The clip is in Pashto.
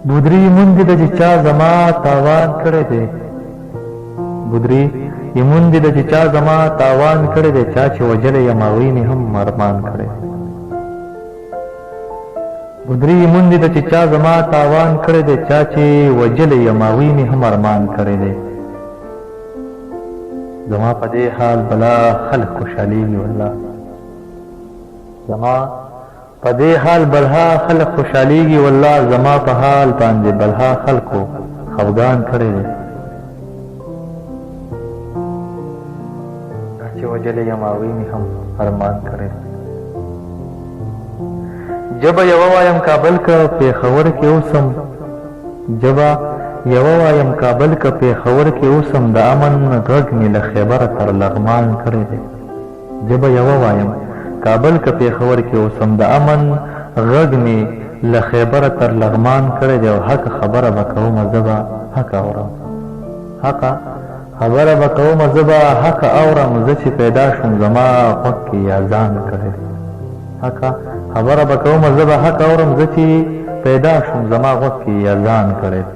بودري مونږ د چا زما تاوان کړی دی بودري یمون دي د چا زما تاوان کړی دی چا چې وجلی یم هغوی مې هم ارمان کړی بودري یمون دي د چا زما تاوان کړی دی چا چې وجلی یم هغوی مې هم ارمان کړی دی زما په دې حال بلا خلق خوشحالیږي والله زما په دې حال بلها خلق خوشحالیږي والله زما په حال باندې بلها خلقو خفګان کړی دی چې وجلی یم هغوی مې هم ارمان کړی دی جبه یوه وایم کابل که پېښور کې اوسم جبه یوه وایم کابل که پېښور کې اوسم د امن غږ مې له خیبره تر لغمان کړی دی جبه یوه وایم کابل که پېښور کې اوسم د امن غږ مې له خیبره تر لغمان کړی دی او حق خبره به کومه زه به حق اورم حقه خبره به کومه زه به حق اورم زه چې پیدا شوم زما غوږ کې اذان کړی دی حقه خبره به کومه زه به حق اورم زه چې پیدا شوم زما غوږ کې اذان کړی دی